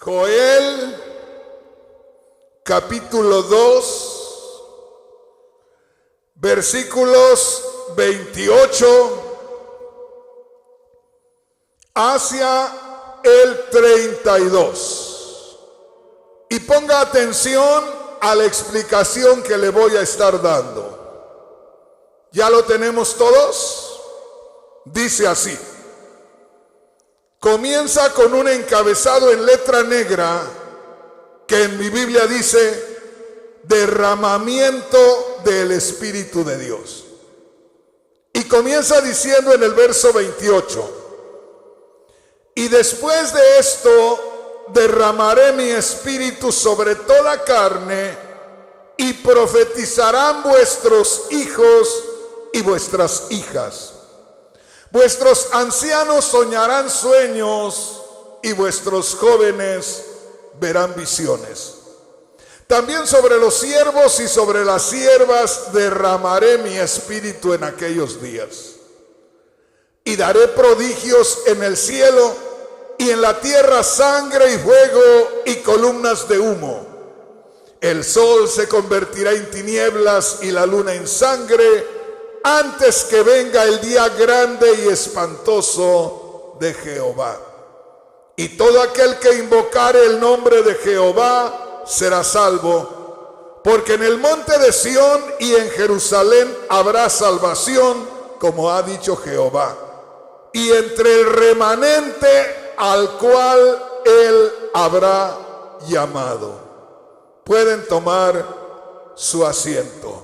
Joel, capítulo 2, versículos 28 hacia el 32. Y ponga atención a la explicación que le voy a estar dando. ¿Ya lo tenemos todos? Dice así. Comienza con un encabezado en letra negra que en mi Biblia dice derramamiento del Espíritu de Dios. Y comienza diciendo en el verso 28, y después de esto derramaré mi espíritu sobre toda carne y profetizarán vuestros hijos y vuestras hijas. Vuestros ancianos soñarán sueños y vuestros jóvenes verán visiones. También sobre los siervos y sobre las siervas derramaré mi espíritu en aquellos días. Y daré prodigios en el cielo y en la tierra, sangre y fuego y columnas de humo. El sol se convertirá en tinieblas y la luna en sangre, antes que venga el día grande y espantoso de Jehová. Y todo aquel que invocare el nombre de Jehová será salvo, porque en el monte de Sión y en Jerusalén habrá salvación, como ha dicho Jehová, y entre el remanente al cual él habrá llamado. Pueden tomar su asiento.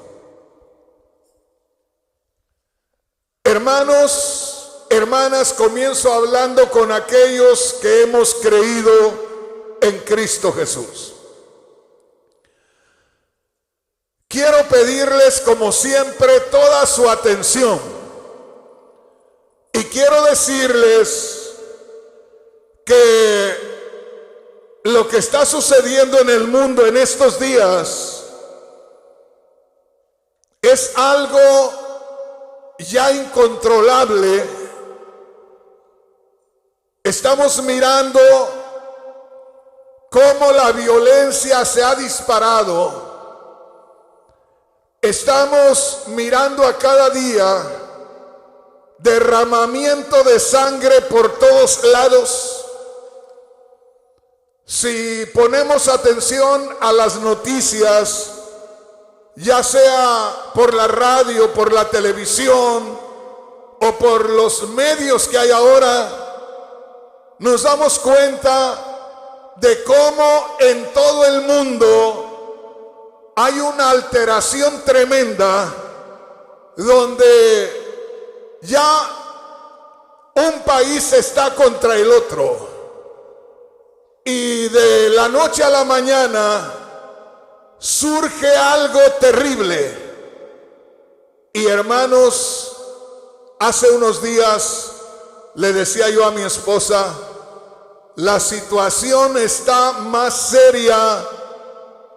Hermanos, hermanas, comienzo hablando con aquellos que hemos creído en Cristo Jesús. Quiero pedirles, como siempre, toda su atención. Y quiero decirles que lo que está sucediendo en el mundo en estos días es algo ya incontrolable. Estamos mirando cómo la violencia se ha disparado. Estamos mirando a cada día derramamiento de sangre por todos lados. Si ponemos atención a las noticias, ya sea por la radio, por la televisión o por los medios que hay ahora, nos damos cuenta de cómo en todo el mundo hay una alteración tremenda, donde ya un país está contra el otro, y de la noche a la mañana surge algo terrible. Y hermanos, hace unos días le decía yo a mi esposa, la situación está más seria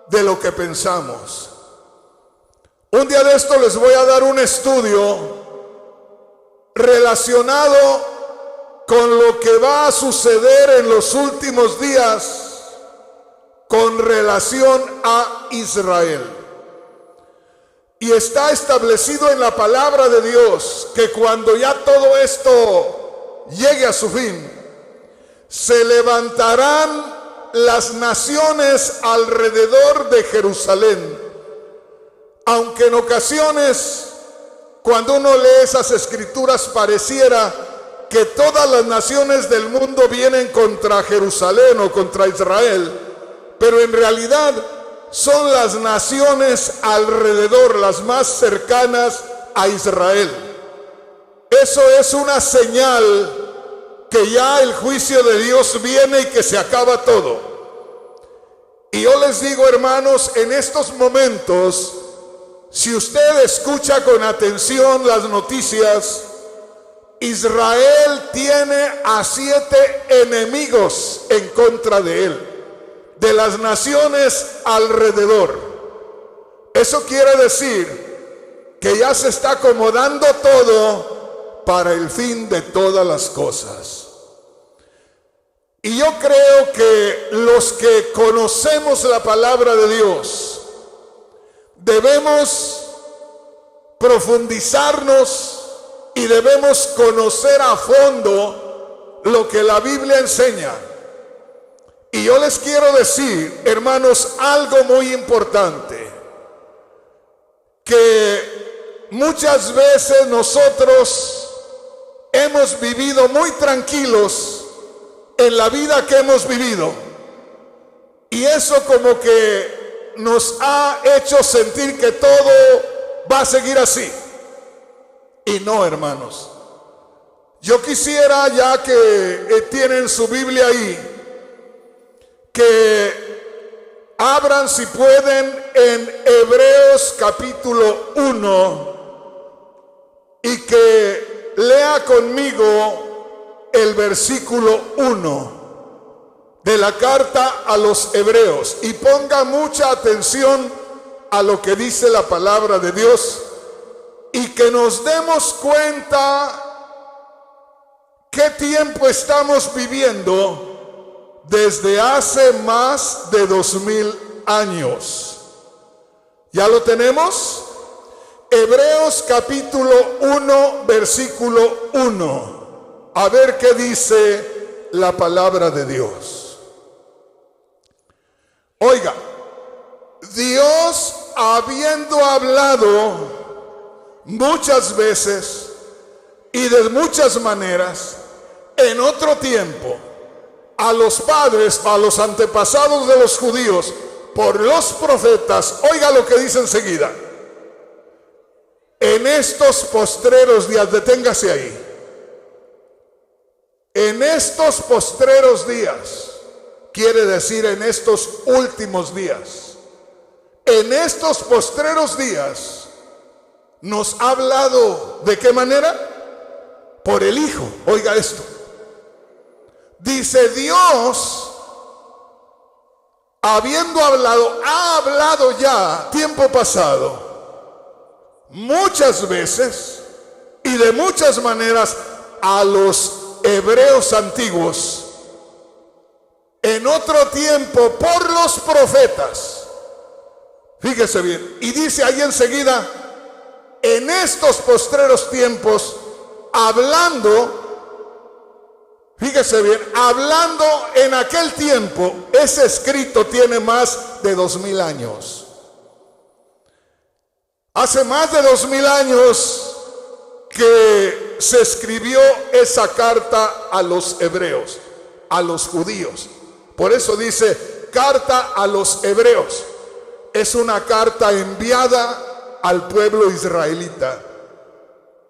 de lo que pensamos. Un día de esto les voy a dar un estudio relacionado con lo que va a suceder en los últimos días con relación a Israel. Y está establecido en la palabra de Dios que cuando ya todo esto llegue a su fin, se levantarán las naciones alrededor de Jerusalén. Aunque en ocasiones, cuando uno lee esas escrituras, pareciera que todas las naciones del mundo vienen contra Jerusalén o contra Israel, pero en realidad son las naciones alrededor, las más cercanas a Israel. Eso es una señal que ya el juicio de Dios viene y que se acaba todo. Y yo les digo, hermanos, en estos momentos, si usted escucha con atención las noticias, Israel tiene a 7 enemigos en contra de él, de las naciones alrededor. Eso quiere decir que ya se está acomodando todo para el fin de todas las cosas. Y yo creo que los que conocemos la palabra de Dios debemos profundizarnos y debemos conocer a fondo lo que la Biblia enseña. Y yo les quiero decir, hermanos, algo muy importante, que muchas veces nosotros hemos vivido muy tranquilos en la vida que hemos vivido, y eso como que nos ha hecho sentir que todo va a seguir así. Y no, hermanos, yo quisiera, ya que tienen su Biblia ahí, que abran, si pueden, en Hebreos capítulo 1 y que lea conmigo el versículo 1 de la carta a los Hebreos, y ponga mucha atención a lo que dice la palabra de Dios, y que nos demos cuenta qué tiempo estamos viviendo desde hace más de 2000 años. ¿Ya lo tenemos? Hebreos capítulo 1, versículo 1. A ver qué dice la palabra de Dios. Oiga, Dios, habiendo hablado muchas veces y de muchas maneras en otro tiempo a los padres, a los antepasados de los judíos, por los profetas, oiga lo que dice enseguida: en estos postreros días, deténgase ahí, en estos postreros días, quiere decir en estos últimos días, en estos postreros días, nos ha hablado, ¿de qué manera? Por el Hijo. Oiga esto. Dice, Dios, habiendo hablado, ha hablado ya, tiempo pasado, muchas veces y de muchas maneras a los hebreos antiguos, en otro tiempo por los profetas. Fíjese bien, y dice ahí enseguida, en estos postreros tiempos, hablando. Fíjese bien, hablando en aquel tiempo, ese escrito tiene más de 2000 años. Hace más de 2000 años que se escribió esa carta a los hebreos, a los judíos. Por eso dice carta a los hebreos. Es una carta enviada al pueblo israelita.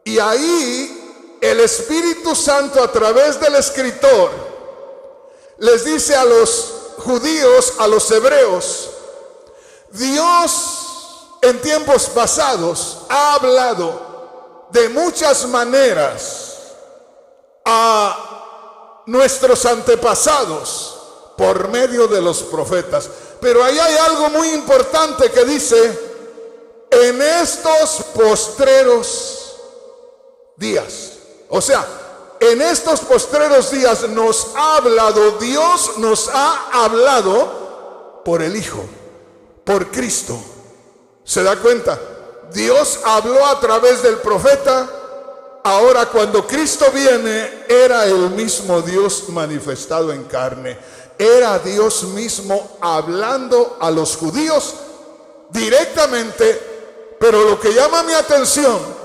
Y ahí el Espíritu Santo, a través del escritor, les dice a los judíos, a los hebreos: Dios en tiempos pasados ha hablado de muchas maneras a nuestros antepasados por medio de los profetas. Pero ahí hay algo muy importante que dice: en estos postreros días. O sea, en estos postreros días nos ha hablado, Dios nos ha hablado por el Hijo, por Cristo. ¿Se da cuenta? Dios habló a través del profeta. Ahora, cuando Cristo viene, era el mismo Dios manifestado en carne. Era Dios mismo hablando a los judíos directamente. Pero lo que llama mi atención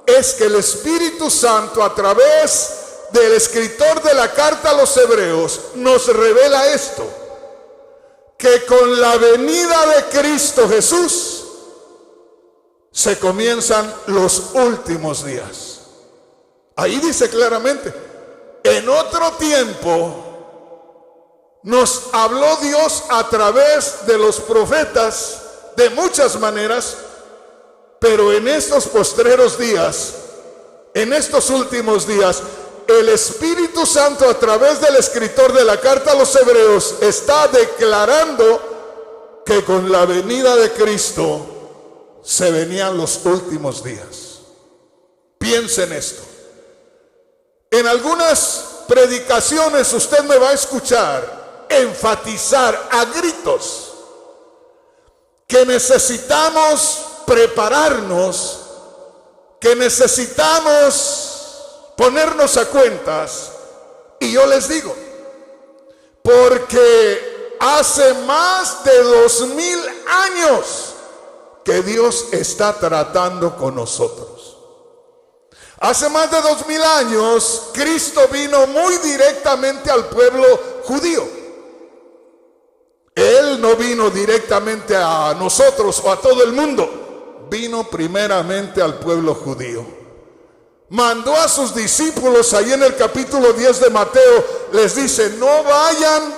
es que el Espíritu Santo, a través del escritor de la carta a los hebreos, nos revela esto: que con la venida de Cristo Jesús se comienzan los últimos días. Ahí dice claramente: en otro tiempo nos habló Dios a través de los profetas de muchas maneras, pero en estos postreros días, en estos últimos días, el Espíritu Santo, a través del escritor de la carta a los hebreos, está declarando que con la venida de Cristo se venían los últimos días. Piensen esto. En algunas predicaciones usted me va a escuchar enfatizar a gritos que necesitamos prepararnos, que necesitamos ponernos a cuentas. Y yo les digo, porque hace más de 2000 años que Dios está tratando con nosotros. Hace más de 2000 años Cristo vino muy directamente al pueblo judío. Él no vino directamente a nosotros o a todo el mundo, vino primeramente al pueblo judío. Mandó a sus discípulos, ahí en el capítulo 10 de Mateo, les dice: no vayan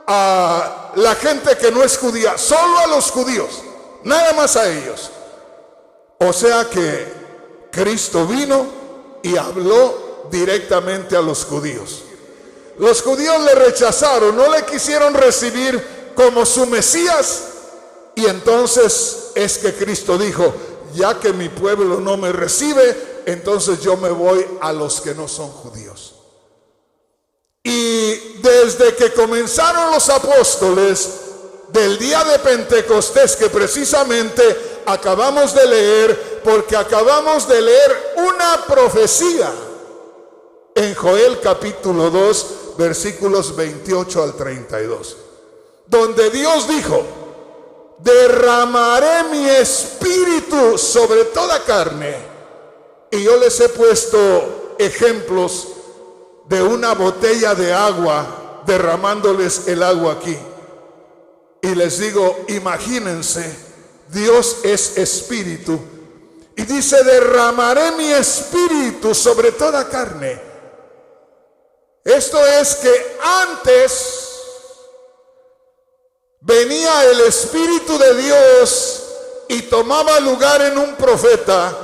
a la gente que no es judía, solo a los judíos, nada más a ellos. O sea que Cristo vino y habló directamente a los judíos. Los judíos le rechazaron, no le quisieron recibir como su Mesías, y entonces es que Cristo dijo: ya que mi pueblo no me recibe, entonces yo me voy a los que no son judíos. Y desde que comenzaron los apóstoles, del día de Pentecostés, que precisamente acabamos de leer, porque acabamos de leer una profecía en Joel capítulo 2, versículos 28 al 32, donde Dios dijo: derramaré mi espíritu sobre toda carne. Y yo les he puesto ejemplos de una botella de agua, derramándoles el agua aquí. Y les digo, imagínense, Dios es espíritu. Y dice: derramaré mi espíritu sobre toda carne. Esto es que antes venía el Espíritu de Dios y tomaba lugar en un profeta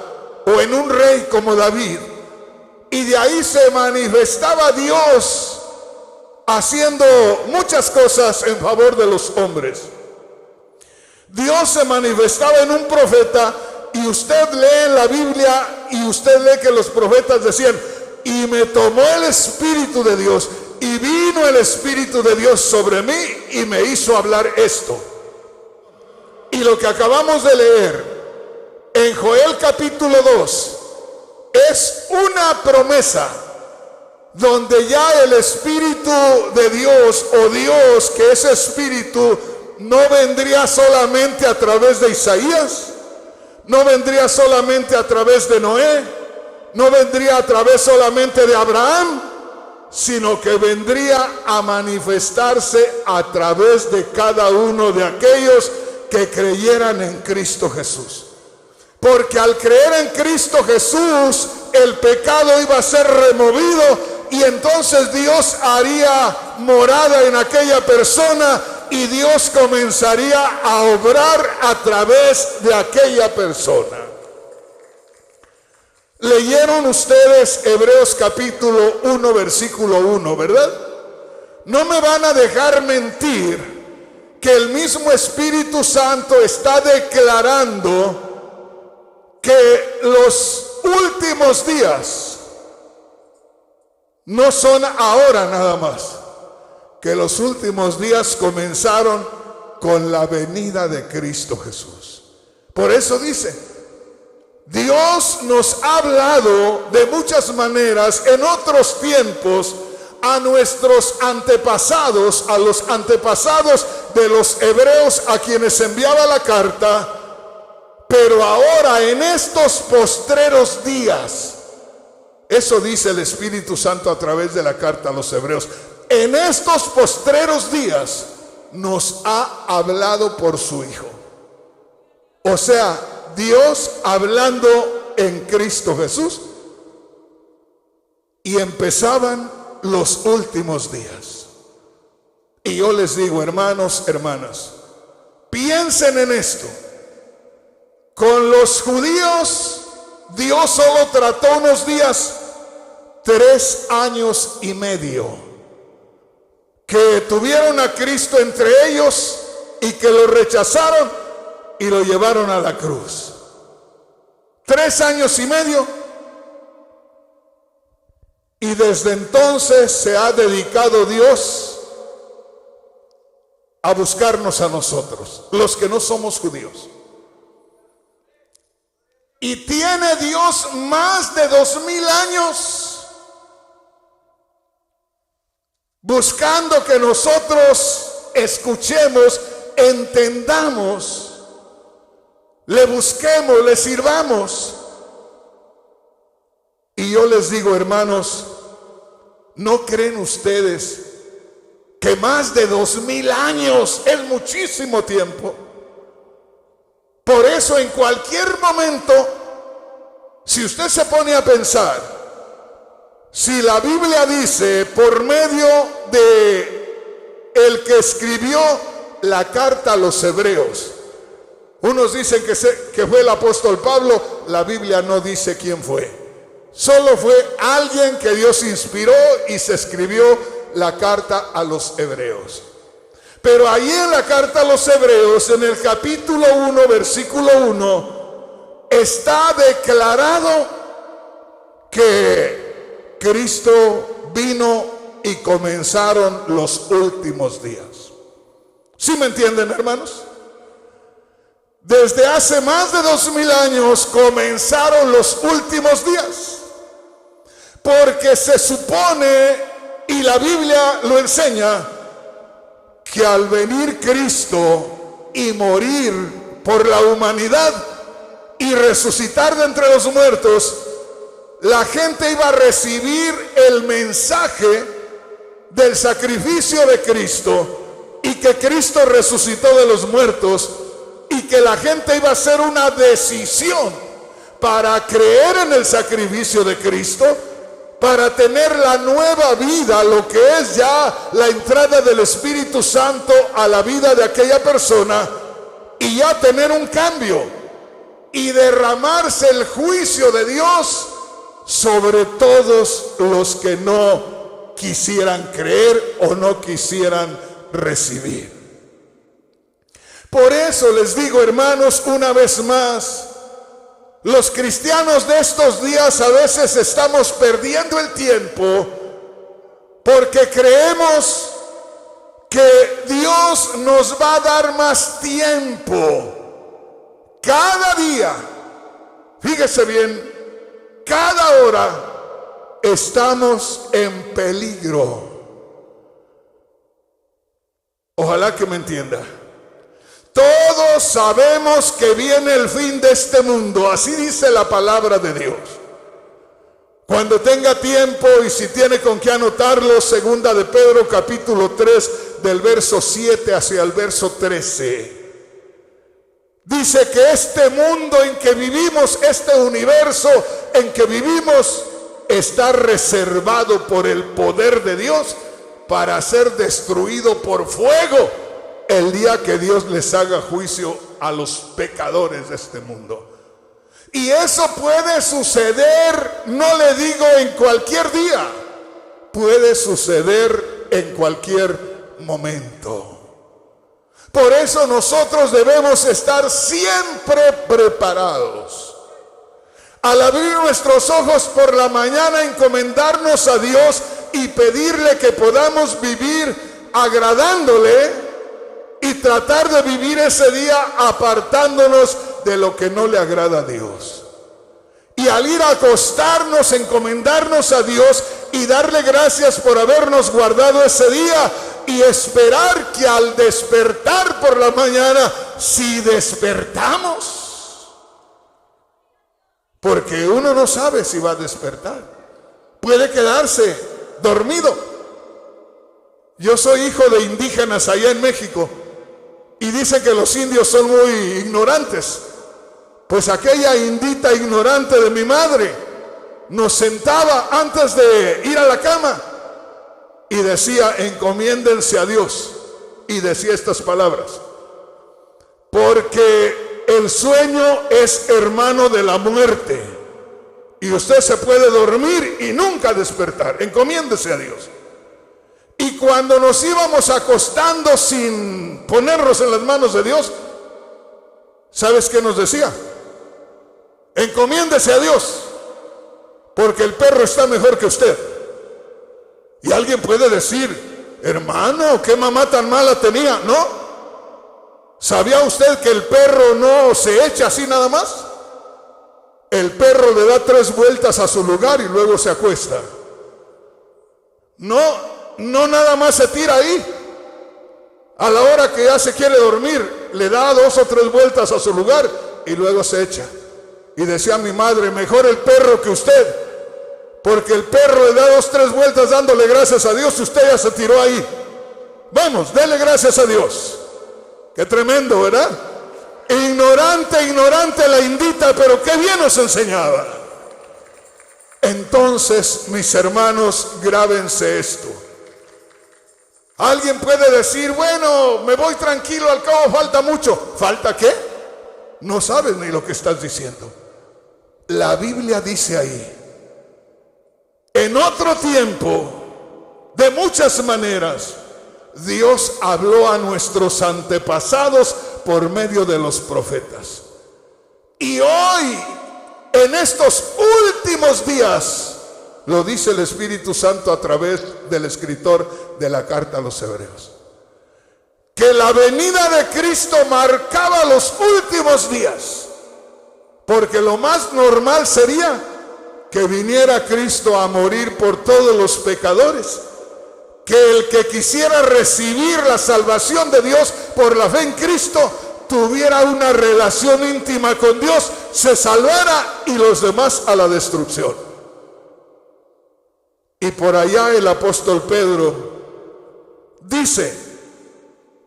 o en un rey como David, y de ahí se manifestaba Dios haciendo muchas cosas en favor de los hombres. Dios se manifestaba en un profeta, y usted lee en la Biblia y usted lee que los profetas decían: y me tomó el Espíritu de Dios, y vino el Espíritu de Dios sobre mí y me hizo hablar esto. Y lo que acabamos de leer en Joel capítulo 2 es una promesa donde ya el Espíritu de Dios, o Dios que es Espíritu, no vendría solamente a través de Isaías, no vendría solamente a través de Noé, no vendría a través solamente de Abraham, sino que vendría a manifestarse a través de cada uno de aquellos que creyeran en Cristo Jesús. Porque al creer en Cristo Jesús, el pecado iba a ser removido, y entonces Dios haría morada en aquella persona, y Dios comenzaría a obrar a través de aquella persona. Leyeron ustedes Hebreos capítulo 1, versículo 1, ¿verdad? No me van a dejar mentir que el mismo Espíritu Santo está declarando que los últimos días no son ahora nada más, que los últimos días comenzaron con la venida de Cristo Jesús. Por eso dice: Dios nos ha hablado de muchas maneras en otros tiempos a nuestros antepasados, a los antepasados de los hebreos a quienes enviaba la carta. Pero ahora, en estos postreros días, eso dice el Espíritu Santo a través de la carta a los hebreos, en estos postreros días nos ha hablado por su Hijo. O sea, Dios hablando en Cristo Jesús, y empezaban los últimos días. Y yo les digo, hermanos, hermanas, piensen en esto. Con los judíos, Dios solo trató unos días, 3 años y medio, que tuvieron a Cristo entre ellos y que lo rechazaron y lo llevaron a la cruz. 3 años y medio. Y desde entonces se ha dedicado Dios a buscarnos a nosotros, los que no somos judíos. Y tiene Dios más de 2000 años buscando que nosotros escuchemos, entendamos, le busquemos, le sirvamos. Y yo les digo, hermanos, ¿no creen ustedes que más de 2000 años es muchísimo tiempo? Por eso en cualquier momento, si usted se pone a pensar, si la Biblia dice por medio de el que escribió la carta a los hebreos, unos dicen que fue el apóstol Pablo, la Biblia no dice quién fue. Solo fue alguien que Dios inspiró y se escribió la carta a los hebreos. Pero ahí en la carta a los hebreos, en el capítulo 1, versículo 1, está declarado que Cristo vino y comenzaron los últimos días. ¿Sí me entienden, hermanos? Desde hace más de 2000 años comenzaron los últimos días. Porque se supone, y la Biblia lo enseña, que al venir Cristo y morir por la humanidad y resucitar de entre los muertos, la gente iba a recibir el mensaje del sacrificio de Cristo y que Cristo resucitó de los muertos, y que la gente iba a hacer una decisión para creer en el sacrificio de Cristo, para tener la nueva vida, lo que es ya la entrada del Espíritu Santo a la vida de aquella persona, y ya tener un cambio y derramarse el juicio de Dios sobre todos los que no quisieran creer o no quisieran recibir. Por eso les digo, hermanos, una vez más, los cristianos de estos días a veces estamos perdiendo el tiempo porque creemos que Dios nos va a dar más tiempo. Cada día, fíjese bien, cada hora estamos en peligro. Ojalá que me entienda. Todos sabemos que viene el fin de este mundo, así dice la palabra de Dios. Cuando tenga tiempo y si tiene con qué anotarlo, segunda de Pedro capítulo 3 del verso 7 hacia el verso 13. Dice que este mundo en que vivimos, este universo en que vivimos, está reservado por el poder de Dios para ser destruido por fuego el día que Dios les haga juicio a los pecadores de este mundo. Y eso puede suceder, no le digo en cualquier día, puede suceder en cualquier momento. Por eso nosotros debemos estar siempre preparados. Al abrir nuestros ojos por la mañana, encomendarnos a Dios y pedirle que podamos vivir agradándole, y tratar de vivir ese día apartándonos de lo que no le agrada a Dios. Y al ir a acostarnos, encomendarnos a Dios y darle gracias por habernos guardado ese día, y esperar que al despertar por la mañana, si despertamos, porque uno no sabe si va a despertar, puede quedarse dormido. Yo soy hijo de indígenas allá en México, y dicen que los indios son muy ignorantes. Pues aquella indita ignorante de mi madre nos sentaba antes de ir a la cama y decía: encomiéndense a Dios. Y decía estas palabras: porque el sueño es hermano de la muerte, y usted se puede dormir y nunca despertar. Encomiéndese a Dios. Y cuando nos íbamos acostando sin ponernos en las manos de Dios, ¿sabes qué nos decía? Encomiéndese a Dios, porque el perro está mejor que usted. Y alguien puede decir, hermano, ¿qué mamá tan mala tenía? No. ¿Sabía usted que el perro no se echa así nada más? El perro le da 3 vueltas a su lugar y luego se acuesta. No nada más se tira ahí. A la hora que ya se quiere dormir, le da 2 o 3 vueltas a su lugar y luego se echa. Y decía mi madre, mejor el perro que usted, porque el perro le da 2 o 3 vueltas dándole gracias a Dios y usted ya se tiró ahí. Vamos, dele gracias a Dios. Qué tremendo, ¿verdad? Ignorante la indita, pero qué bien nos enseñaba. Entonces, mis hermanos, grábense esto. Alguien puede decir, bueno, me voy tranquilo, al cabo falta mucho. ¿Falta qué? No sabes ni lo que estás diciendo. La Biblia dice ahí, en otro tiempo, de muchas maneras, Dios habló a nuestros antepasados por medio de los profetas. Y hoy, en estos últimos días, lo dice el Espíritu Santo a través del escritor de la carta a los Hebreos, que la venida de Cristo marcaba los últimos días, porque lo más normal sería que viniera Cristo a morir por todos los pecadores, que el que quisiera recibir la salvación de Dios por la fe en Cristo tuviera una relación íntima con Dios, se salvara y los demás a la destrucción. Y por allá el apóstol Pedro dice,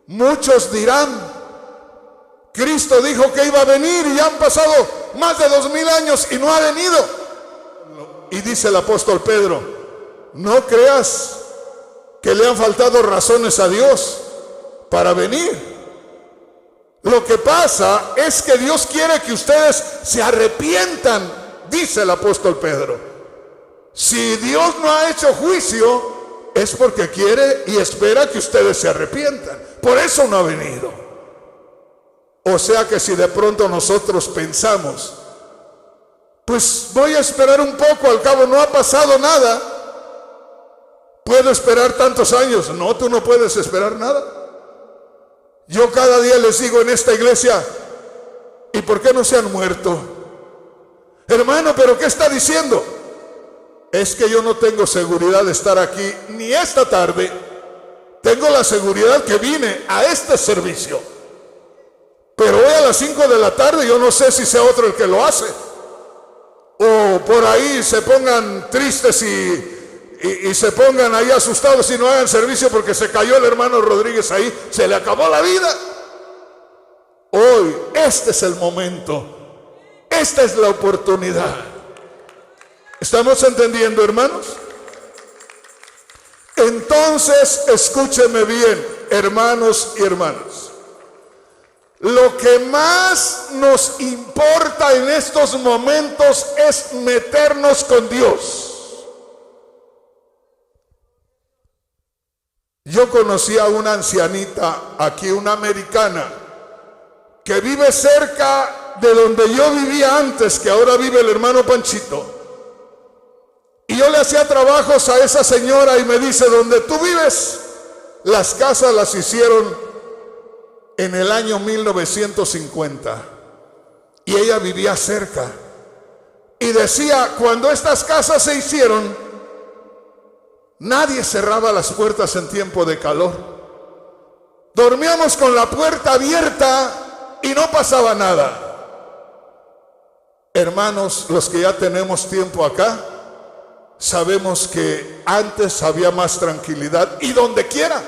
muchos dirán, Cristo dijo que iba a venir y ya han pasado más de 2000 años y no ha venido. Y dice el apóstol Pedro, no creas que le han faltado razones a Dios para venir. Lo que pasa es que Dios quiere que ustedes se arrepientan, dice el apóstol Pedro. Si Dios no ha hecho juicio, es porque quiere y espera que ustedes se arrepientan. Por eso no ha venido. O sea que si de pronto nosotros pensamos, pues voy a esperar un poco, al cabo no ha pasado nada, ¿puedo esperar tantos años? No, tú no puedes esperar nada. Yo cada día les digo en esta iglesia, ¿y por qué no se han muerto? Hermano, ¿pero qué está diciendo? Es que yo no tengo seguridad de estar aquí ni esta tarde. Tengo la seguridad que vine a este servicio. Pero hoy a las 5 de la tarde yo no sé si sea otro el que lo hace. O por ahí se pongan tristes y se pongan ahí asustados y no hagan servicio porque se cayó el hermano Rodríguez ahí, se le acabó la vida. Hoy, este es el momento, esta es la oportunidad. ¿Estamos entendiendo, hermanos? Entonces, escúcheme bien, hermanos y hermanas. Lo que más nos importa en estos momentos es meternos con Dios. Yo conocí a una ancianita aquí, una americana, que vive cerca de donde yo vivía antes, que ahora vive el hermano Panchito. Y yo le hacía trabajos a esa señora y me dice, donde tú vives, las casas las hicieron en el año 1950. Y ella vivía cerca. Y decía, cuando estas casas se hicieron, nadie cerraba las puertas en tiempo de calor. Dormíamos con la puerta abierta y no pasaba nada. Hermanos, los que ya tenemos tiempo acá, sabemos que antes había más tranquilidad y donde quiera.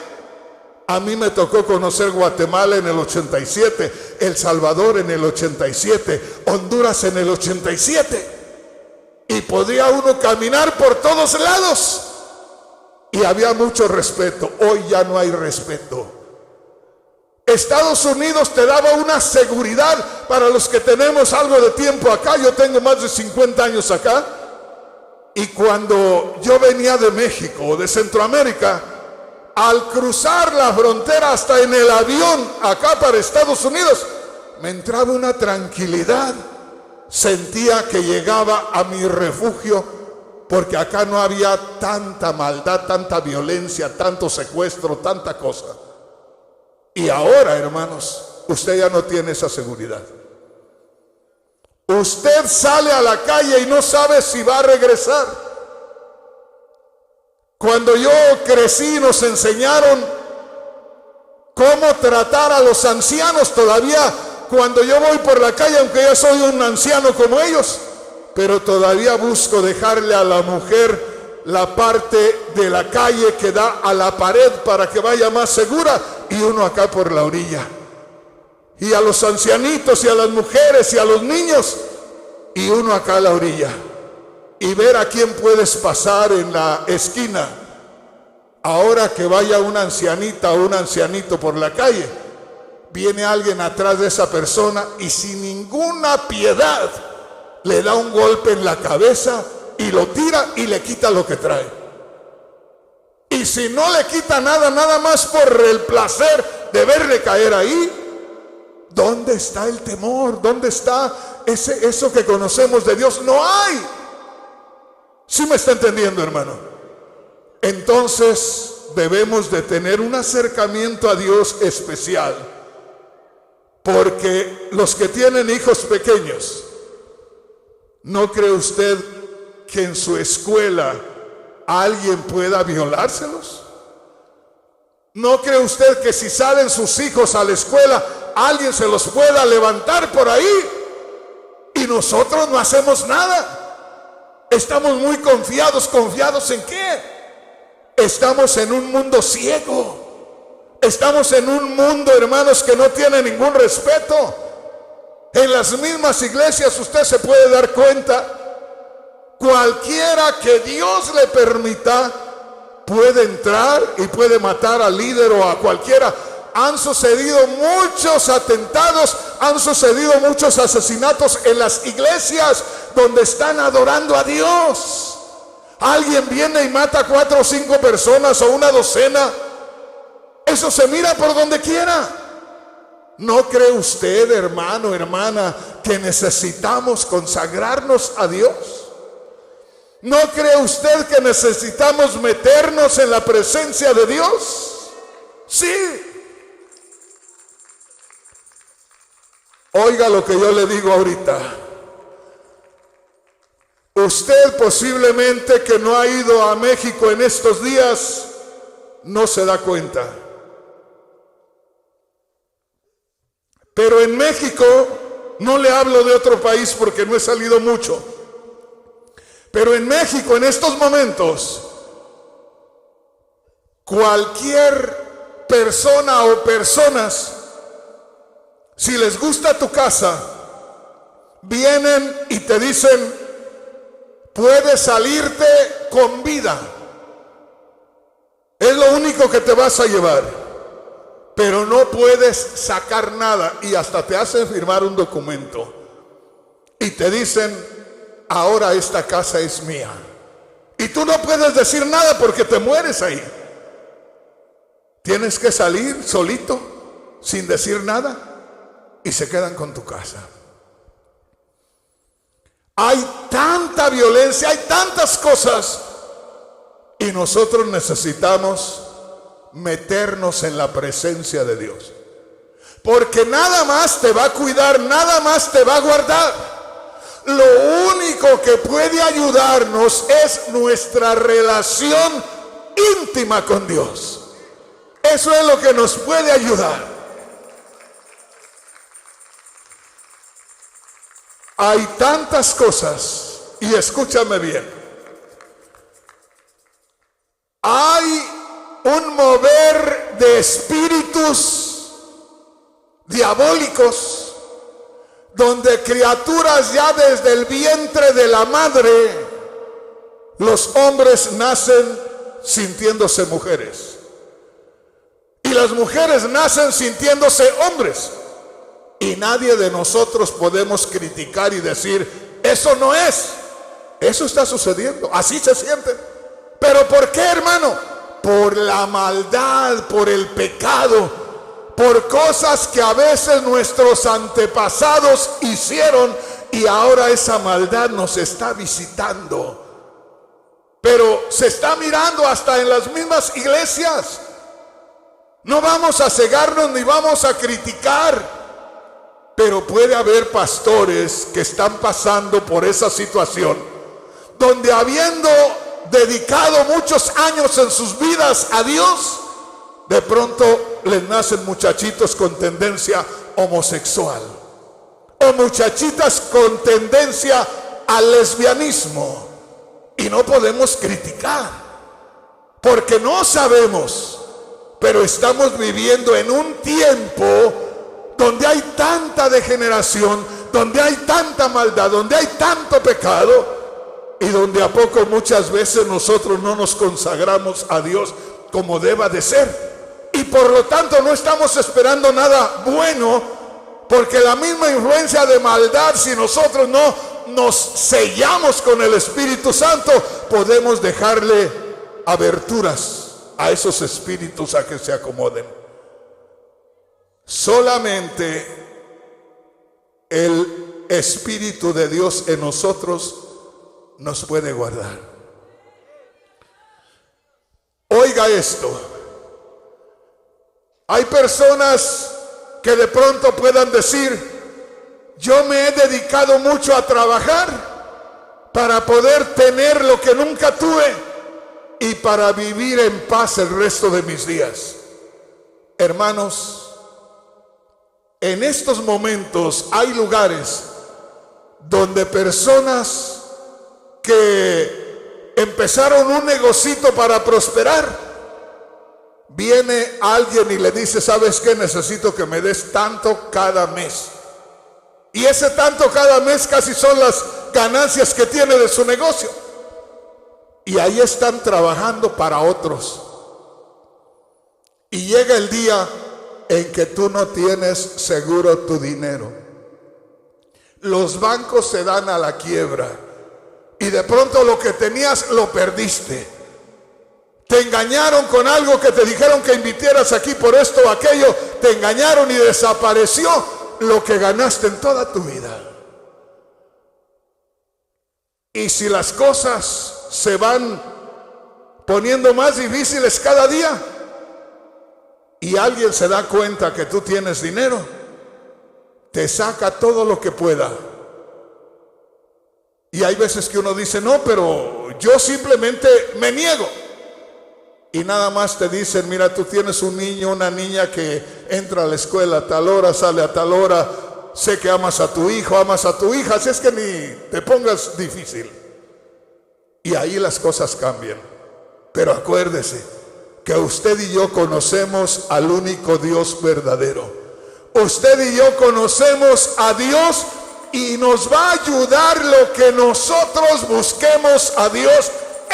A mí me tocó conocer Guatemala en el 87, El Salvador en el 87, Honduras en el 87. Y podía uno caminar por todos lados. Y había mucho respeto. Hoy ya no hay respeto. Estados Unidos te daba una seguridad para los que tenemos algo de tiempo acá. Yo tengo más de 50 años acá. Y cuando yo venía de México o de Centroamérica, al cruzar la frontera hasta en el avión acá para Estados Unidos, me entraba una tranquilidad. Sentía que llegaba a mi refugio porque acá no había tanta maldad, tanta violencia, tanto secuestro, tanta cosa. Y ahora, hermanos, usted ya no tiene esa seguridad. Usted sale a la calle y no sabe si va a regresar. Cuando yo crecí nos enseñaron cómo tratar a los ancianos. Todavía cuando yo voy por la calle, aunque yo soy un anciano como ellos, pero todavía busco dejarle a la mujer la parte de la calle que da a la pared para que vaya más segura, y uno acá por la orilla. Y a los ancianitos y a las mujeres y a los niños, y uno acá a la orilla. Y ver a quién puedes pasar en la esquina. Ahora que vaya una ancianita o un ancianito por la calle, viene alguien atrás de esa persona y sin ninguna piedad le da un golpe en la cabeza y lo tira y le quita lo que trae. Y si no le quita nada, nada más por el placer de verle caer ahí, ¿dónde está el temor? ¿Dónde está eso que conocemos de Dios? No hay. ¿Sí me está entendiendo, hermano? Entonces debemos de tener un acercamiento a Dios especial, porque los que tienen hijos pequeños, ¿no cree usted que en su escuela alguien pueda violárselos? ¿No cree usted que si salen sus hijos a la escuela, alguien se los pueda levantar por ahí? Y nosotros no hacemos nada. Estamos muy confiados. ¿Confiados en qué? Estamos en un mundo ciego. Estamos en un mundo, hermanos, que no tiene ningún respeto. En las mismas iglesias usted se puede dar cuenta, cualquiera que Dios le permita puede entrar y puede matar al líder o a cualquiera. Han sucedido muchos atentados, han sucedido muchos asesinatos en las iglesias donde están adorando a Dios. Alguien viene y mata 4 o 5 personas o una docena. Eso se mira por donde quiera. ¿No cree usted, hermano, hermana, que necesitamos consagrarnos a Dios? ¿No cree usted que necesitamos meternos en la presencia de Dios? Sí. Oiga lo que yo le digo ahorita. Usted posiblemente que no ha ido a México en estos días, no se da cuenta. Pero en México, no le hablo de otro país porque no he salido mucho, pero en México en estos momentos, cualquier persona o personas, si les gusta tu casa, vienen y te dicen, puedes salirte con vida. Es lo único que te vas a llevar, pero no puedes sacar nada, y hasta te hacen firmar un documento y te dicen, ahora esta casa es mía. Y tú no puedes decir nada porque te mueres ahí. Tienes que salir solito, sin decir nada, y se quedan con tu casa. Hay tanta violencia, hay tantas cosas, y nosotros necesitamos meternos en la presencia de Dios, porque nada más te va a cuidar, nada más te va a guardar. Lo único que puede ayudarnos es nuestra relación íntima con Dios. Eso es lo que nos puede ayudar. Hay tantas cosas, y escúchame bien. Hay un mover de espíritus diabólicos, donde criaturas ya desde el vientre de la madre, los hombres nacen sintiéndose mujeres, y las mujeres nacen sintiéndose hombres. Y nadie de nosotros podemos criticar y decir, eso no es. Eso está sucediendo, así se siente. ¿Pero por qué, hermano? Por la maldad, por el pecado, por cosas que a veces nuestros antepasados hicieron, y ahora esa maldad nos está visitando. pero se está mirando hasta en las mismas iglesias. No vamos a cegarnos ni vamos a criticar, pero puede haber pastores que están pasando por esa situación, donde habiendo dedicado muchos años en sus vidas a Dios, de pronto les nacen muchachitos con tendencia homosexual o muchachitas con tendencia al lesbianismo, y no podemos criticar porque no sabemos, pero estamos viviendo en un tiempo donde hay tanta degeneración, donde hay tanta maldad, donde hay tanto pecado, y donde a poco muchas veces nosotros no nos consagramos a Dios como deba de ser, y por lo tanto no estamos esperando nada bueno, porque la misma influencia de maldad, si nosotros no nos sellamos con el Espíritu Santo, podemos dejarle aberturas a esos espíritus a que se acomoden. Solamente el Espíritu de Dios en nosotros nos puede guardar. Oiga esto: hay personas que de pronto puedan decir: yo me he dedicado mucho a trabajar para poder tener lo que nunca tuve y para vivir en paz el resto de mis días. Hermanos, en estos momentos hay lugares donde personas que empezaron un negocito para prosperar, viene alguien y le dice: ¿sabes qué? Necesito que me des tanto cada mes. Y ese tanto cada mes casi son las ganancias que tiene de su negocio. Y ahí están trabajando para otros. Y llega el día en que tú no tienes seguro tu dinero. Los bancos se dan a la quiebra. Y de pronto lo que tenías lo perdiste. Te engañaron con algo que te dijeron que invirtieras aquí por esto o aquello. Te engañaron y desapareció lo que ganaste en toda tu vida. Y si las cosas se van poniendo más difíciles cada día y alguien se da cuenta que tú tienes dinero, te saca todo lo que pueda. Y hay veces que uno dice: no, pero yo simplemente me niego. Y nada más te dicen: mira, tú tienes un niño, una niña que entra a la escuela a tal hora, sale a tal hora, sé que amas a tu hijo, amas a tu hija, así es que ni te pongas difícil. Y ahí las cosas cambian. Pero acuérdese que usted y yo conocemos al único Dios verdadero. Usted y yo conocemos a Dios, y nos va a ayudar lo que nosotros busquemos a Dios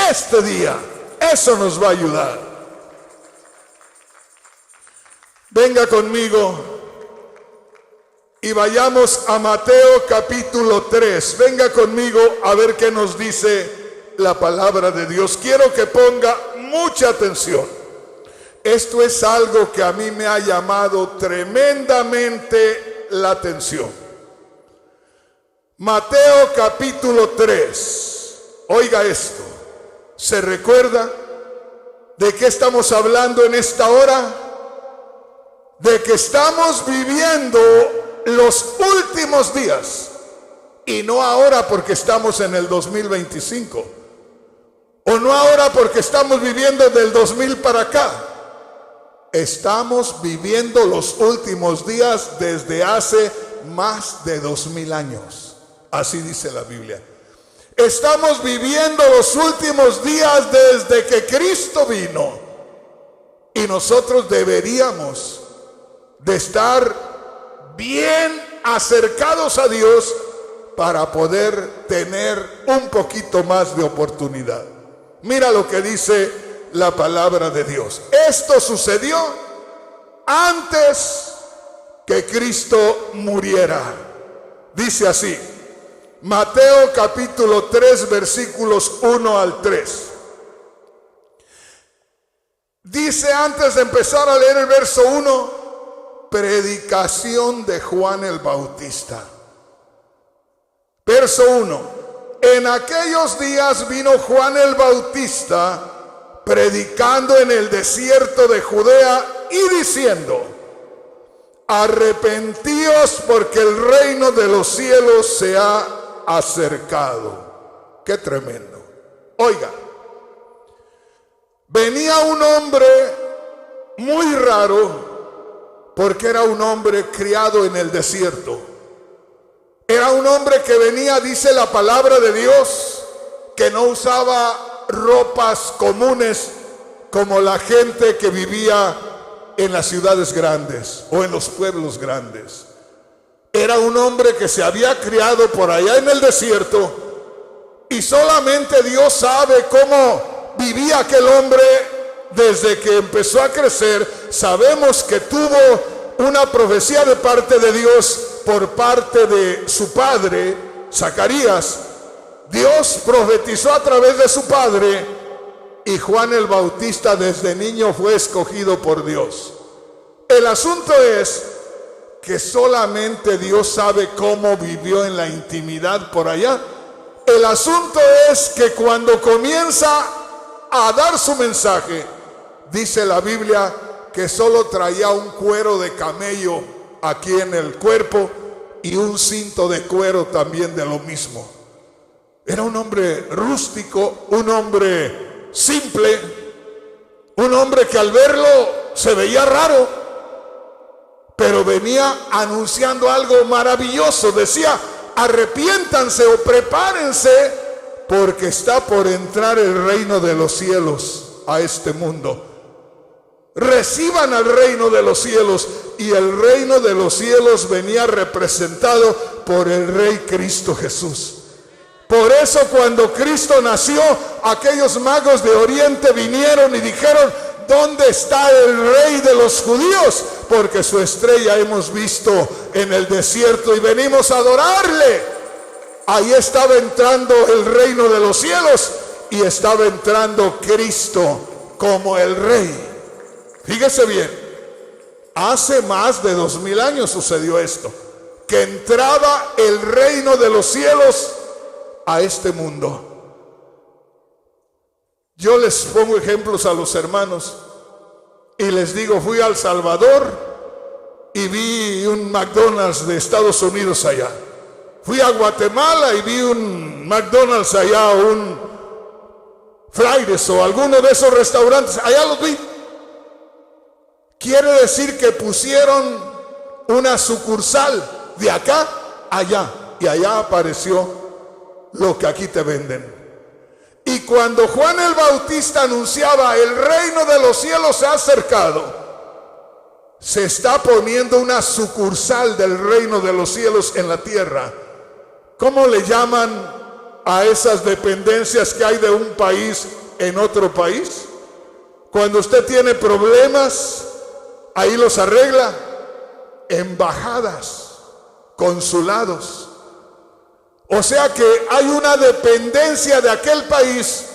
este día. Eso nos va a ayudar. Venga conmigo y vayamos a Mateo capítulo 3. Venga conmigo a ver qué nos dice la palabra de Dios. Quiero que ponga mucha atención. Esto es algo que a mí me ha llamado tremendamente la atención. Mateo capítulo 3. Oiga esto. ¿Se recuerda de qué estamos hablando en esta hora? De que estamos viviendo los últimos días. Y no ahora porque estamos en el 2025. O no ahora porque estamos viviendo del 2000 para acá. Estamos viviendo los últimos días desde hace más de 2000 años. Así dice la Biblia. Estamos viviendo los últimos días desde que Cristo vino. Y nosotros deberíamos de estar bien acercados a Dios para poder tener un poquito más de oportunidad. Mira lo que dice la palabra de Dios. Esto sucedió antes que Cristo muriera. Dice así, Mateo capítulo 3 versículos 1 al 3. Dice, antes de empezar a leer el verso 1, predicación de Juan el Bautista. Verso 1. En aquellos días vino Juan el Bautista predicando en el desierto de Judea y diciendo: arrepentíos porque el reino de los cielos se ha acercado. Qué tremendo. Oiga, venía un hombre muy raro porque era un hombre criado en el desierto. Era un hombre que venía, dice la palabra de Dios, que no usaba ropas comunes como la gente que vivía en las ciudades grandes o en los pueblos grandes. Era un hombre que se había criado por allá en el desierto y solamente Dios sabe cómo vivía aquel hombre desde que empezó a crecer. Sabemos que tuvo una profecía de parte de Dios por parte de su padre, Zacarías. Dios profetizó a través de su padre y Juan el Bautista desde niño fue escogido por Dios. El asunto es que solamente Dios sabe cómo vivió en la intimidad por allá. El asunto es que cuando comienza a dar su mensaje, dice la Biblia que solo traía un cuero de camello aquí en el cuerpo y un cinto de cuero también de lo mismo. Era un hombre rústico, un hombre simple, un hombre que al verlo se veía raro, pero venía anunciando algo maravilloso. Decía: arrepiéntanse o prepárense porque está por entrar el reino de los cielos a este mundo. Reciban al reino de los cielos. Y el reino de los cielos venía representado por el Rey Cristo Jesús. Por eso cuando Cristo nació, aquellos magos de Oriente vinieron y dijeron: ¿dónde está el Rey de los judíos? Porque su estrella hemos visto en el desierto y venimos a adorarle. Ahí estaba entrando el reino de los cielos y estaba entrando Cristo como el Rey. Fíjese bien, hace más de 2000 años sucedió esto, que entraba el reino de los cielos a este mundo. Yo les pongo ejemplos a los hermanos y les digo: fui a El Salvador y vi un McDonald's de Estados Unidos allá. Fui a Guatemala y vi un McDonald's allá, un Fridays o alguno de esos restaurantes, allá los vi. Quiere decir que pusieron una sucursal de acá allá, y allá apareció lo que aquí te venden. Y cuando Juan el Bautista anunciaba: el reino de los cielos se ha acercado, se está poniendo una sucursal del reino de los cielos en la tierra. ¿Cómo le llaman a esas dependencias que hay de un país en otro país? Cuando usted tiene problemas, ahí los arregla. Embajadas, consulados. O sea que hay una dependencia de aquel país.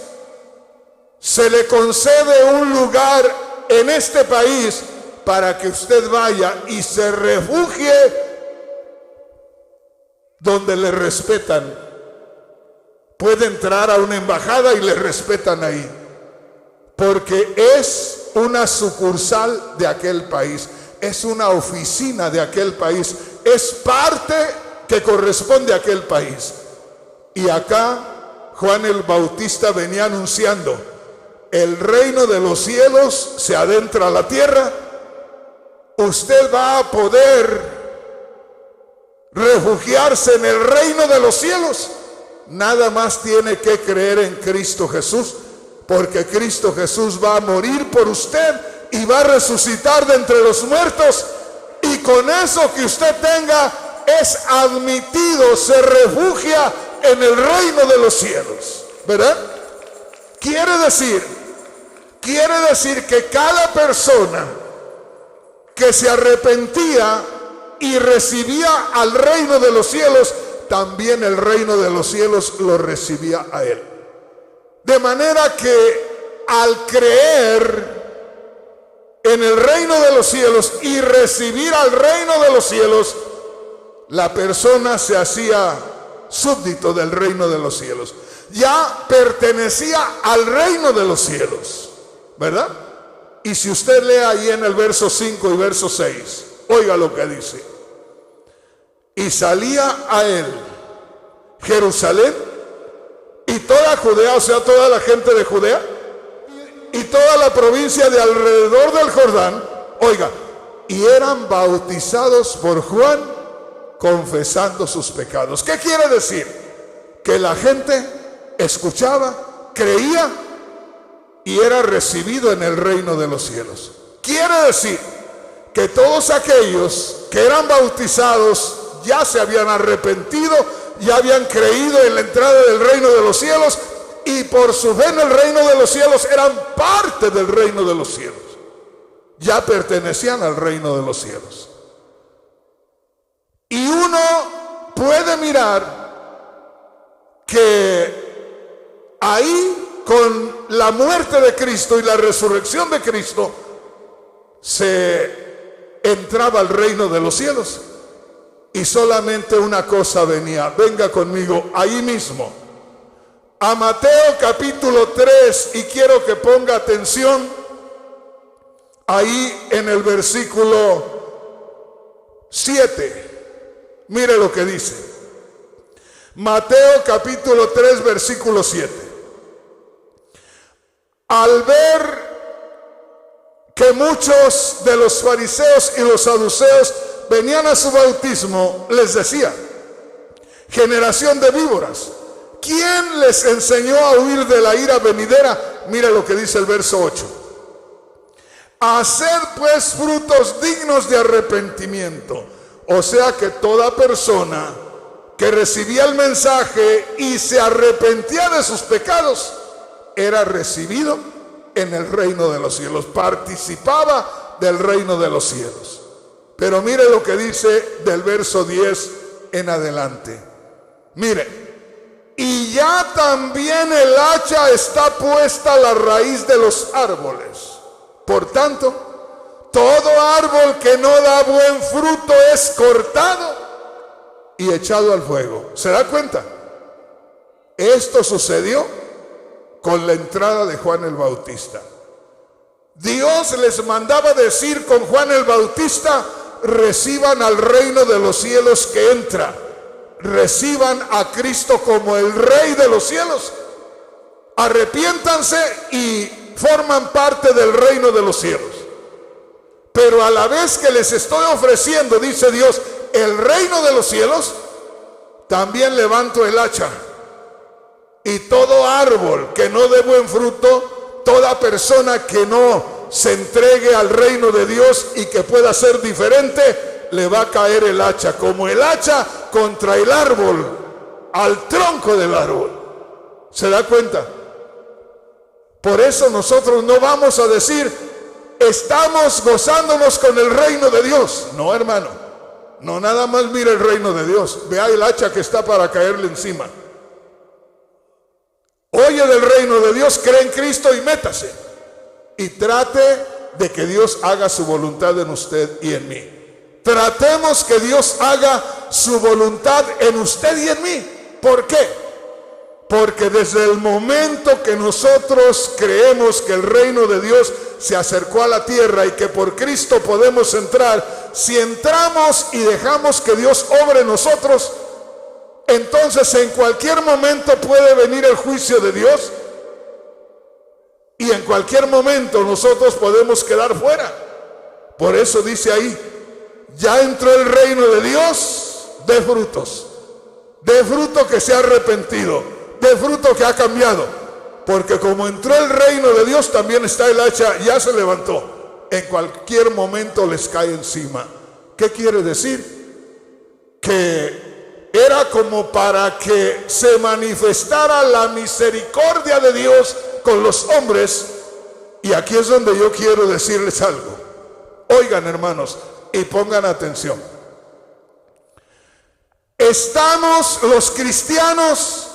Se le concede un lugar en este país para que usted vaya y se refugie donde le respetan. Puede entrar a una embajada y le respetan ahí, porque es una sucursal de aquel país, es una oficina de aquel país, es parte que corresponde a aquel país. Y acá Juan el Bautista venía anunciando: el reino de los cielos se adentra a la tierra. Usted va a poder refugiarse en el reino de los cielos. Nada más tiene que creer en Cristo Jesús, porque Cristo Jesús va a morir por usted y va a resucitar de entre los muertos, y con eso que usted tenga es admitido, se refugia en el reino de los cielos, ¿verdad? Quiere decir que cada persona que se arrepentía y recibía al reino de los cielos, también el reino de los cielos lo recibía a él. De manera que al creer en el reino de los cielos y recibir al reino de los cielos, la persona se hacía súbdito del reino de los cielos. Ya pertenecía al reino de los cielos, ¿verdad? Y si usted lee ahí en el verso 5 y verso 6, oiga lo que dice. Y salía a él Jerusalén y toda Judea, o sea, toda la gente de Judea, y toda la provincia de alrededor del Jordán, oiga, y eran bautizados por Juan, confesando sus pecados. ¿Qué quiere decir? Que la gente escuchaba, creía y era recibido en el reino de los cielos. Quiere decir que todos aquellos que eran bautizados ya se habían arrepentido, ya habían creído en la entrada del reino de los cielos, y por su fe en el reino de los cielos eran parte del reino de los cielos. Ya pertenecían al reino de los cielos. Y uno puede mirar que ahí, con la muerte de Cristo y la resurrección de Cristo, se entraba al reino de los cielos. Y solamente una cosa venía. Venga conmigo ahí mismo a Mateo capítulo 3, y quiero que ponga atención ahí en el versículo 7. Mire lo que dice. Mateo capítulo 3, versículo 7. Al ver que muchos de los fariseos y los saduceos venían a su bautismo, les decía: generación de víboras, ¿quién les enseñó a huir de la ira venidera? Mira lo que dice el verso 8. Haced pues frutos dignos de arrepentimiento. O sea que toda persona que recibía el mensaje y se arrepentía de sus pecados era recibido en el reino de los cielos, participaba del reino de los cielos. Pero mire lo que dice del verso 10 en adelante. Mire, y ya también el hacha está puesta a la raíz de los árboles. Por tanto, todo árbol que no da buen fruto es cortado y echado al fuego. ¿Se da cuenta? Esto sucedió con la entrada de Juan el Bautista. Dios les mandaba decir con Juan el Bautista: reciban al reino de los cielos que entra, reciban a Cristo como el Rey de los cielos, arrepiéntanse y forman parte del reino de los cielos. Pero a la vez que les estoy ofreciendo, dice Dios, el reino de los cielos, también levanto el hacha, y todo árbol que no dé buen fruto, toda persona que no se entregue al reino de Dios y que pueda ser diferente, le va a caer el hacha, como el hacha contra el árbol, al tronco del árbol. ¿Se da cuenta? Por eso nosotros no vamos a decir: estamos gozándonos con el reino de Dios. No, hermano, no, nada más mire el reino de Dios, vea el hacha que está para caerle encima. Oye del reino de Dios, cree en Cristo y métase. Y trate de que Dios haga su voluntad en usted y en mí. Tratemos que Dios haga su voluntad en usted y en mí. ¿Por qué? Porque desde el momento que nosotros creemos que el reino de Dios se acercó a la tierra y que por Cristo podemos entrar, si entramos y dejamos que Dios obre en nosotros, entonces en cualquier momento puede venir el juicio de Dios. Y en cualquier momento nosotros podemos quedar fuera. Por eso dice ahí: ya entró el reino de Dios, de frutos. De fruto que se ha arrepentido, de fruto que ha cambiado. Porque como entró el reino de Dios, también está el hacha, ya se levantó. En cualquier momento les cae encima. ¿Qué quiere decir? Que era como para que se manifestara la misericordia de Dios con los hombres. Y aquí es donde yo quiero decirles algo. Oigan, hermanos, y pongan atención. Estamos los cristianos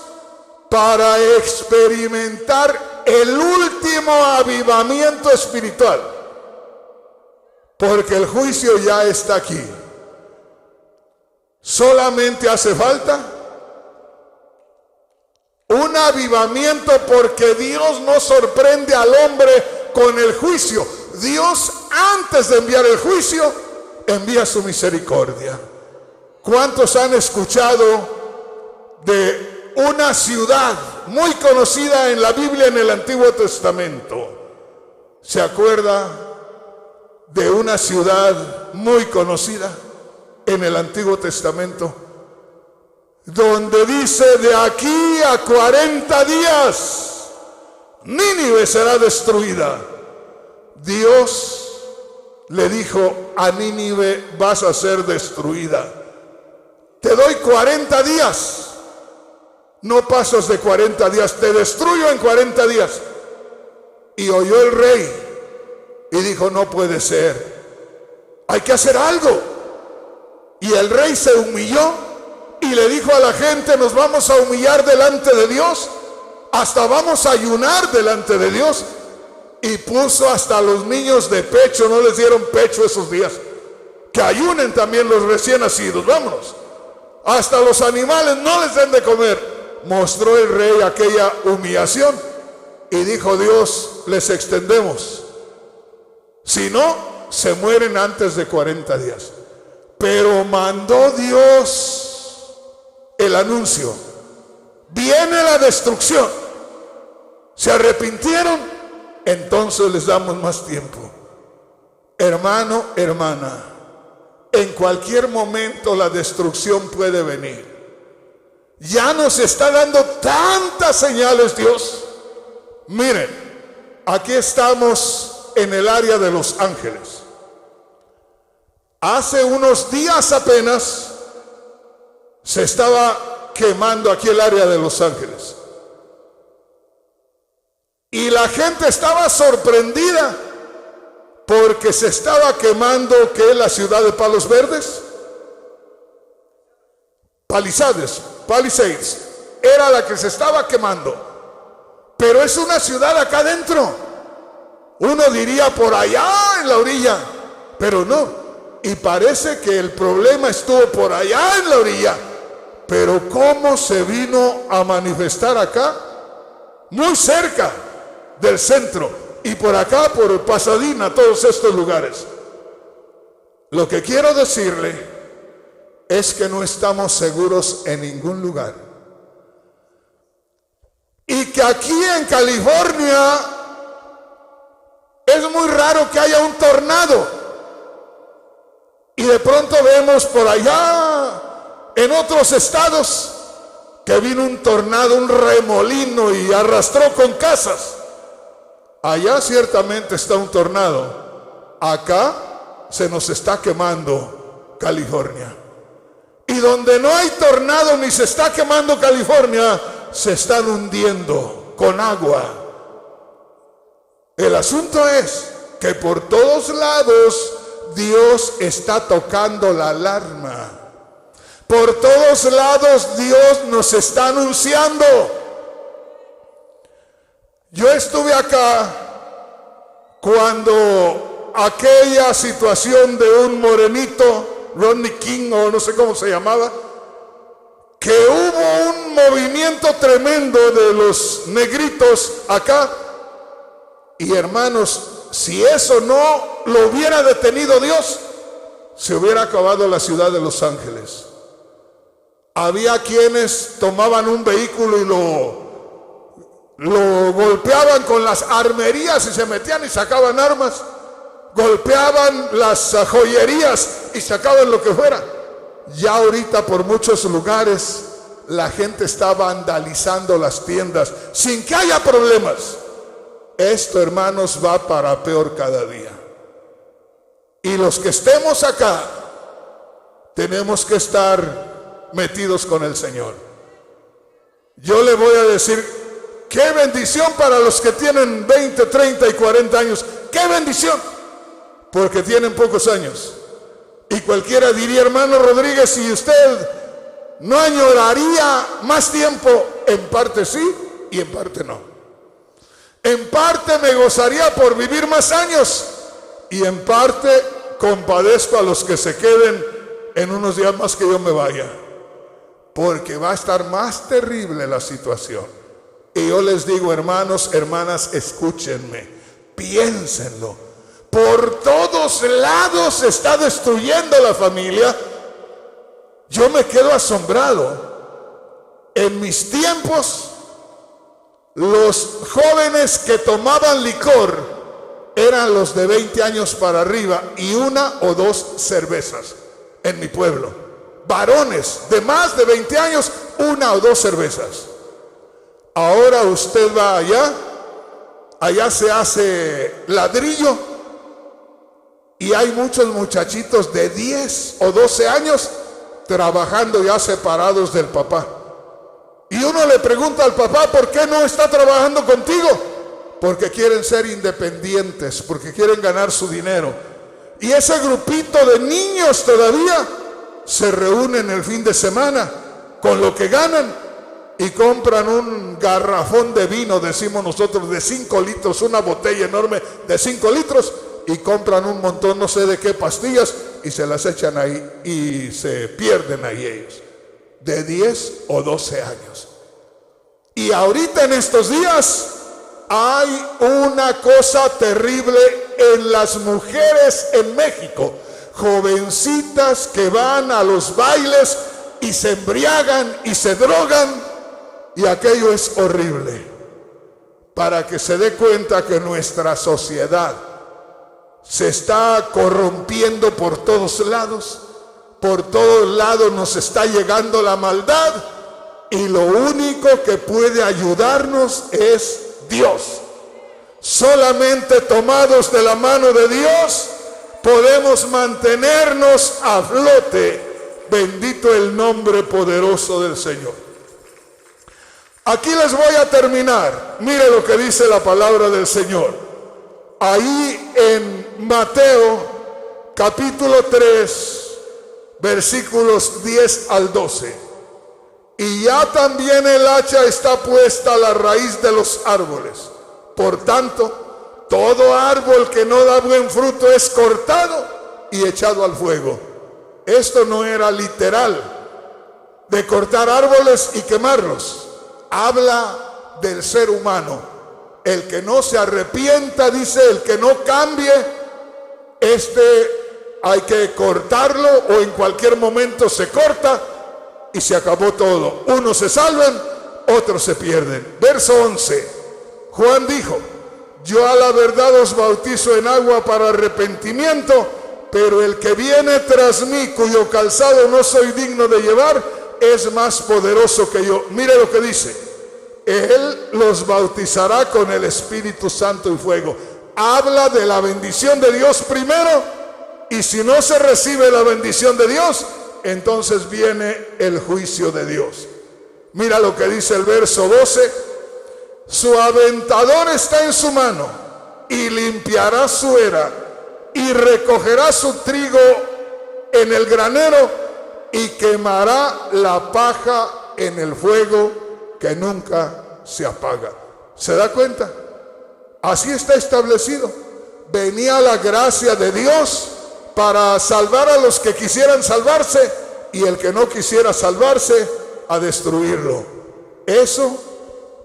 para experimentar el último avivamiento espiritual, porque el juicio ya está aquí. Solamente hace falta un avivamiento, porque Dios no sorprende al hombre con el juicio. Dios, antes de enviar el juicio, envía su misericordia. ¿Cuántos han escuchado de una ciudad muy conocida en la Biblia, en el Antiguo Testamento? ¿Se acuerda de una ciudad muy conocida en el Antiguo Testamento? Donde dice: de aquí a 40 días Nínive será destruida. Dios le dijo a Nínive: vas a ser destruida. Te doy 40 días. No pasas de 40 días. Te destruyo en 40 días. Y oyó el rey y dijo: no puede ser. Hay que hacer algo. Y el rey se humilló y le dijo a la gente: nos vamos a humillar delante de Dios, hasta vamos a ayunar delante de Dios. Y puso hasta los niños de pecho, no les dieron pecho esos días, que ayunen también los recién nacidos, vámonos. Hasta los animales no les den de comer. Mostró el rey aquella humillación y dijo: Dios, les extendemos, si no, se mueren antes de 40 días. Pero mandó Dios el anuncio: viene la destrucción. Se arrepintieron, entonces les damos más tiempo. Hermano, hermana, en cualquier momento la destrucción puede venir. Ya nos está dando tantas señales Dios. Miren, aquí estamos en el área de Los Ángeles. Hace unos días apenas se estaba quemando aquí el área de Los Ángeles. Y la gente estaba sorprendida porque se estaba quemando, ¿qué es la ciudad de Palos Verdes? Palisades. Era la que se estaba quemando. Pero es una ciudad acá adentro. Uno diría por allá en la orilla, pero no. Y parece que el problema estuvo por allá en la orilla. Pero ¿cómo se vino a manifestar acá? Muy cerca del centro. Y por acá, por Pasadena, todos estos lugares. Lo que quiero decirle es que no estamos seguros en ningún lugar. Y que aquí en California es muy raro que haya un tornado. Y de pronto vemos por allá en otros estados que vino un tornado, un remolino, y arrastró con casas. Allá ciertamente está un tornado. Acá se nos está quemando California. Y donde no hay tornado ni se está quemando California, se están hundiendo con agua. El asunto es que por todos lados Dios está tocando la alarma. Por todos lados Dios nos está anunciando. Yo estuve acá cuando aquella situación de un morenito, Rodney King o no sé cómo se llamaba, que hubo un movimiento tremendo de los negritos acá. Y hermanos, si eso no lo hubiera detenido Dios, se hubiera acabado la ciudad de Los Ángeles. Había quienes tomaban un vehículo y lo golpeaban con las armerías y se metían y sacaban armas. Golpeaban las joyerías y sacaban lo que fuera. Ya ahorita por muchos lugares la gente está vandalizando las tiendas sin que haya problemas. Esto, hermanos, va para peor cada día. Y los que estemos acá tenemos que estar metidos con el Señor. Yo le voy a decir: qué bendición para los que tienen 20, 30 y 40 años. ¡Qué bendición! Porque tienen pocos años. Y cualquiera diría: hermano Rodríguez, si usted no añoraría más tiempo. En parte sí y en parte no. En parte me gozaría por vivir más años y en parte compadezco a los que se queden en unos días más que yo me vaya, porque va a estar más terrible la situación. Y yo les digo, hermanos, hermanas, escúchenme, piénsenlo. Por todos lados se está destruyendo la familia. Yo me quedo asombrado. En mis tiempos, los jóvenes que tomaban licor eran los de 20 años para arriba y 1 o 2 cervezas en mi pueblo. Varones de más de 20 años, 1 o 2 cervezas. Ahora usted va allá se hace ladrillo y hay muchos muchachitos de 10 o 12 años trabajando ya separados del papá. Y uno le pregunta al papá, ¿por qué no está trabajando contigo? Porque quieren ser independientes, porque quieren ganar su dinero. Y ese grupito de niños todavía se reúnen el fin de semana con lo que ganan y compran un garrafón de vino, decimos nosotros, de 5 litros, una botella enorme de 5 litros, y compran un montón, no sé de qué pastillas, y se las echan ahí y se pierden ahí ellos, de 10 o 12 años. Y ahorita en estos días hay una cosa terrible en las mujeres en México, jovencitas que van a los bailes y se embriagan y se drogan, y aquello es horrible. Para que se dé cuenta que nuestra sociedad se está corrompiendo por todos lados nos está llegando la maldad, y lo único que puede ayudarnos es Dios. Solamente tomados de la mano de Dios podemos mantenernos a flote. Bendito el nombre poderoso del Señor. Aquí les voy a terminar. Mire lo que dice la palabra del Señor. Ahí en Mateo capítulo 3, versículos 10 al 12. Y ya también el hacha está puesta a la raíz de los árboles. Por tanto, todo árbol que no da buen fruto es cortado y echado al fuego. Esto no era literal de cortar árboles y quemarlos. Habla del ser humano. El que no se arrepienta, dice, el que no cambie, hay que cortarlo, o en cualquier momento se corta y se acabó todo. Unos se salvan, otros se pierden. Verso 11. Juan dijo: yo a la verdad os bautizo en agua para arrepentimiento, pero el que viene tras mí, cuyo calzado no soy digno de llevar, es más poderoso que yo. Mire lo que dice: Él los bautizará con el Espíritu Santo y fuego. Habla de la bendición de Dios primero, y si no se recibe la bendición de Dios, entonces viene el juicio de Dios. Mira lo que dice el verso 12: su aventador está en su mano, y limpiará su era, y recogerá su trigo en el granero, y quemará la paja en el fuego que nunca se apaga. ¿Se da cuenta? Así está establecido. Venía la gracia de Dios para salvar a los que quisieran salvarse, y el que no quisiera salvarse, a destruirlo. Eso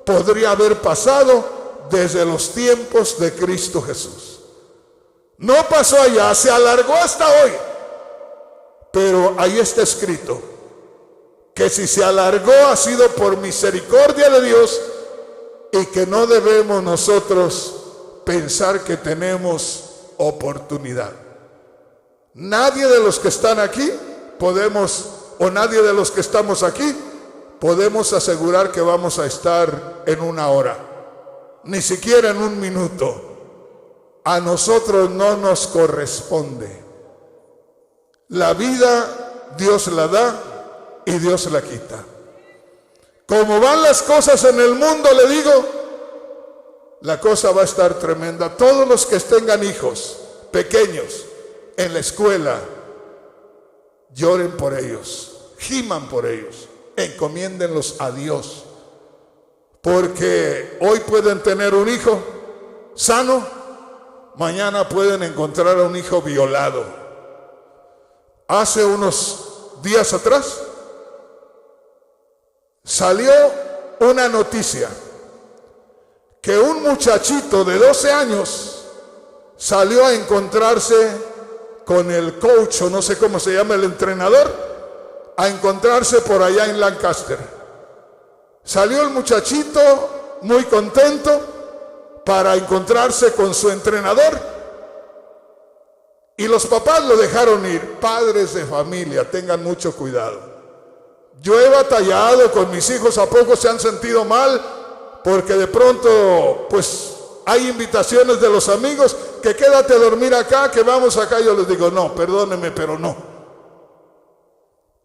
podría haber pasado desde los tiempos de Cristo Jesús. No pasó allá, se alargó hasta hoy, pero ahí está escrito que si se alargó ha sido por misericordia de Dios, y que no debemos nosotros pensar que tenemos oportunidad. Nadie de los que están aquí nadie de los que estamos aquí podemos asegurar que vamos a estar en 1 hora, ni siquiera en 1 minuto. A nosotros no nos corresponde. La vida Dios la da y Dios la quita. Como van las cosas en el mundo, le digo, la cosa va a estar tremenda. Todos los que tengan hijos pequeños en la escuela, lloren por ellos, giman por ellos, encomiéndenlos a Dios, porque hoy pueden tener un hijo sano, mañana pueden encontrar a un hijo violado. Hace unos días atrás salió una noticia que un muchachito de 12 años salió a encontrarse con el coach, o no sé cómo se llama, el entrenador, a encontrarse por allá en Lancaster. Salió el muchachito muy contento para encontrarse con su entrenador, y los papás lo dejaron ir. Padres de familia, tengan mucho cuidado. Yo he batallado con mis hijos, ¿a poco se han sentido mal? Porque de pronto, pues, hay invitaciones de los amigos, que quédate a dormir acá, que vamos acá. Yo les digo, no, perdónenme, pero no.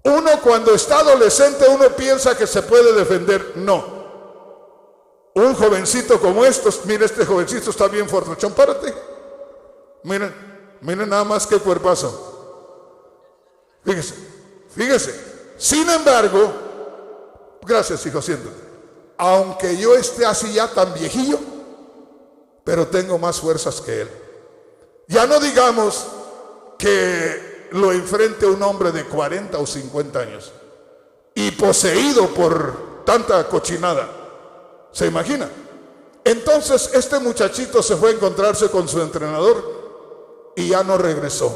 Uno cuando está adolescente, uno piensa que se puede defender. No. Un jovencito como estos, mire, este jovencito está bien fortachón, párate. Miren nada más qué cuerpazo. Fíjese. Sin embargo, gracias, hijo, siéntate. Aunque yo esté así ya tan viejillo, pero tengo más fuerzas que él. Ya no digamos que lo enfrente un hombre de 40 o 50 años y poseído por tanta cochinada. ¿Se imagina? Entonces este muchachito se fue a encontrarse con su entrenador y ya no regresó.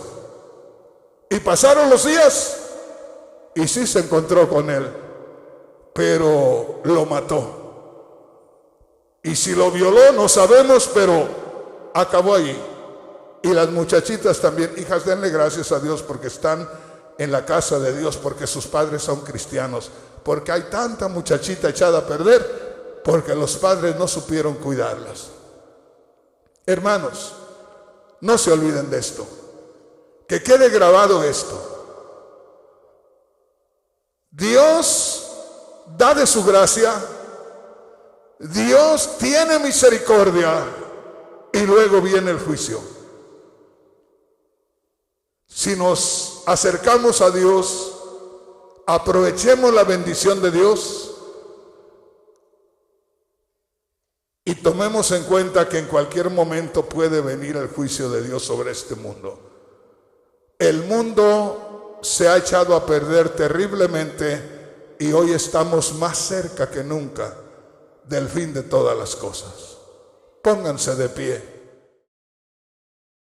Y pasaron los días y sí se encontró con él, pero lo mató. Y si lo violó no sabemos, pero acabó ahí. Y las muchachitas también. Hijas, denle gracias a Dios porque están en la casa de Dios, porque sus padres son cristianos, porque hay tanta muchachita echada a perder porque los padres no supieron cuidarlas. Hermanos, no se olviden de esto, que quede grabado esto. Dios da de su gracia, Dios tiene misericordia y luego viene el juicio. Si nos acercamos a Dios, aprovechemos la bendición de Dios y tomemos en cuenta que en cualquier momento puede venir el juicio de Dios sobre este mundo. El mundo se ha echado a perder terriblemente y hoy estamos más cerca que nunca del fin de todas las cosas. Pónganse de pie.